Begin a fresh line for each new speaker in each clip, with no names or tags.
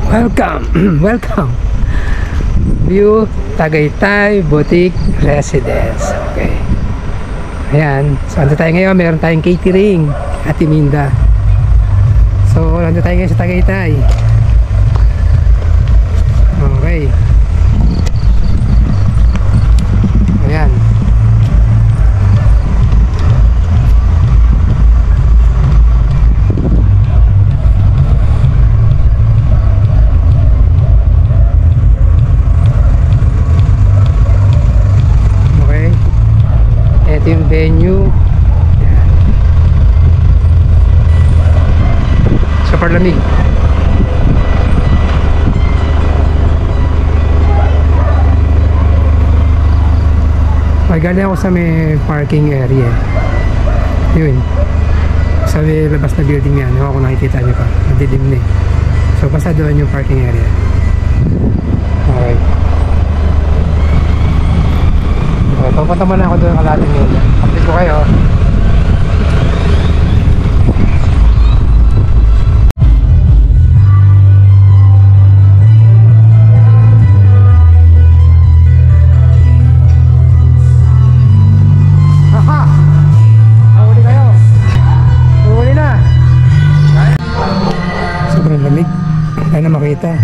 Welcome, welcome. View Tagaytay Boutique Residence. Okay. Ayan. So, ando tayo ngayon. Meron tayong catering. Ate Minda. So, ando tayo ngayon sa Tagaytay. Okay. Ayan. Ito yung venue. Super lamig. Magaling ako sa may parking area. Yun. Sa may labas na building yan. Ako nakikita nyo pa. Madilim na eh. So basta doon yung parking area. Okay. Pupunta muna ako doon kalating yun. Update ko kayo. Aha! Mahuli kayo. Mahuli na. Sobrang lamig. Tayo na makita.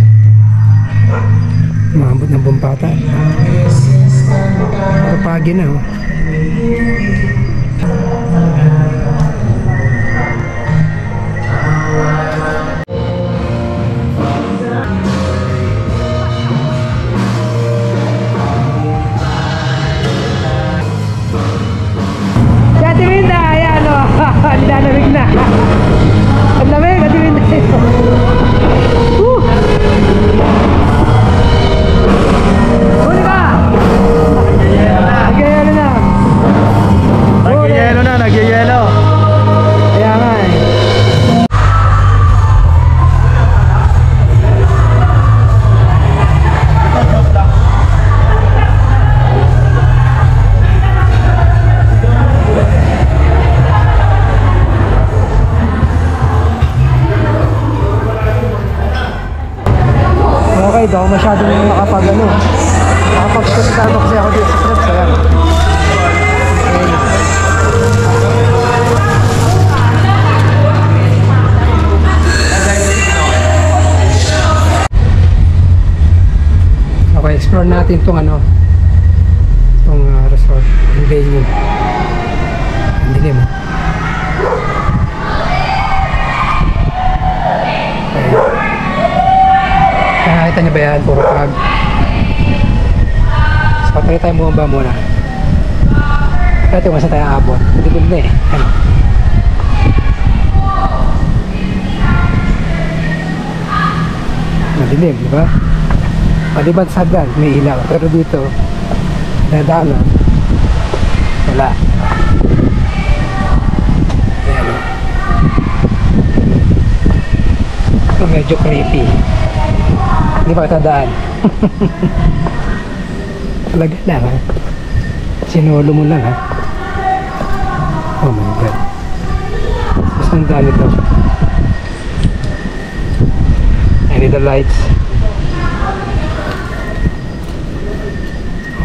Maambot ng bumpata. Kapagi na oh. Si Ate Minda, ayan o. Nilalamig na. Ang lamig, Ate Minda. Huli ka! Nagyayelo na.
Nagyayelo na, nagyayelo.
Kaya nga eh. Okay, daw masyadong nakapag ano. Nakapag-start kasi ako dito sa trips. Ayan. Okay, explore natin itong ano, itong resort, yung venue. Ang dilim. Okay. Nakakita niyo ba yan? Puro pag. So, patuloy tayo bumaba muna. Ito yung masa tayo abot. Dilim na eh. Ano? Madilim, di ba? Maliban sa hagdan, may ilaw. Pero dito, nadaanan, wala. Ayan o. Ito medyo creepy. Hindi pa katadaan. Talaga lang ha. Sinulo mo lang ha. Oh my god. Mas nandaan ito. I need the lights.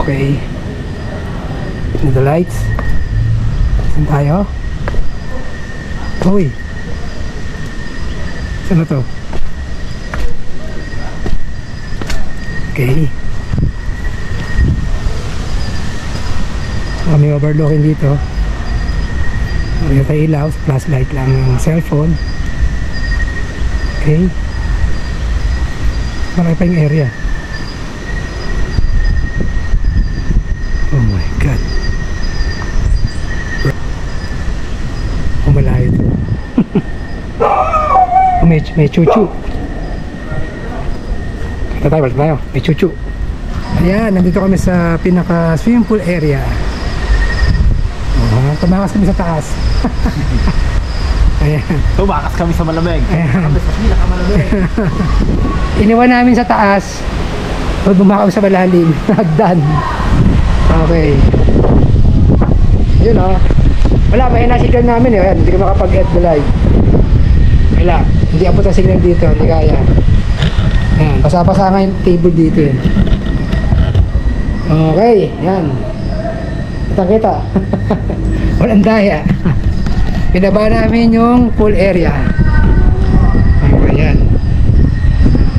Okay. Need the lights. Saan tayo? Uy. Saan na to? Okay. May overlooking dito. May tayo ilaw. Flashlight lang yung cellphone. Okay. Malaki pa yung area. Oh my god. Malayo ito. May chuchu. Balik tayo. May chuchu. Ayan, nandito kami sa pinaka swimming pool area. Tumakas kami sa taas. Ayan.
Tumakas kami sa malamig.
Ayan.
Kami sa pinakamalamig.
Iniwan namin sa taas. Bumaka kami sa malalim. Hagdan. Okay. Yun o. Wala, may nasignal namin eh. Ayan, hindi ka makapag-get the live. Wala, hindi abot ang signal dito. Hindi kaya. Ayan, basa-basa nga yung table dito eh. Okay, yan. Kita-kita. Walang daya. Pinaba namin yung pool area. Okay, yan.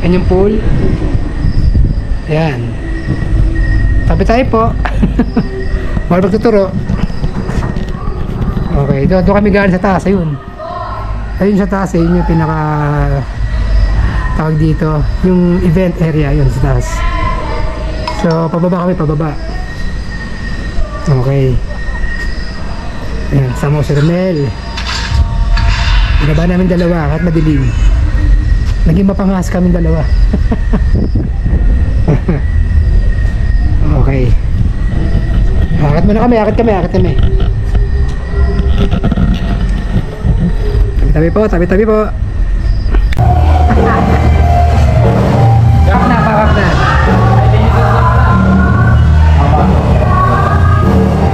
Yan yung pool. Yan. Tabi tayo po. Mahal magtuturo. Okay, doon kami galing sa taas. Ayun. Ayun sa taas. Ayun yung pinaka tawag dito. Yung event area. Yun sa taas. So, pababa kami, pababa. Okay. Ayan, sama ko si Romel. Binaba namin dalawa, kahit madilim. Naging mapangas kami dalawa. Okay. Akit muna kami, akit kami. Tabi-tabi po, tabi-tabi po. Pakak na.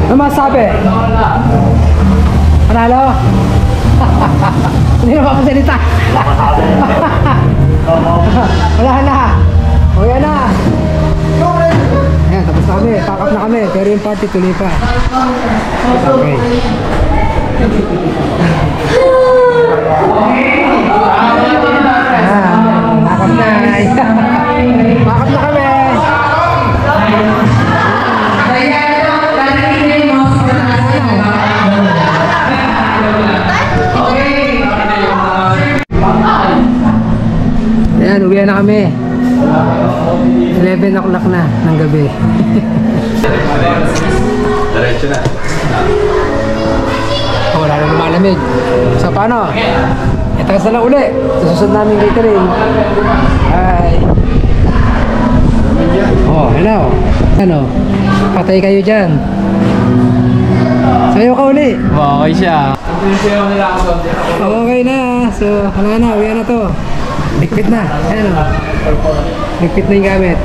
Ano masabi? Panalo? Hindi na makasalita. Wala na. O yan na. Ayan, tapos na kami. Pack up na kami. Pero yung party tuloy pa. Okay. Ayan, pack up na. Pack up na kami. Ayan, uwi na kami. 11 o'clock na ng gabi.
Diretso na.
Oh, wala na lumalamig. So, paano? Itakas na lang uli. Susunod namin catering. Hi. Oh, hello. Ano? Patay kayo dyan. Sayo ka uli.
Okay siya.
Okay na. So, wala na. Uwi na to. Ligpit na. Ayan o. Ligpit na yung gamit.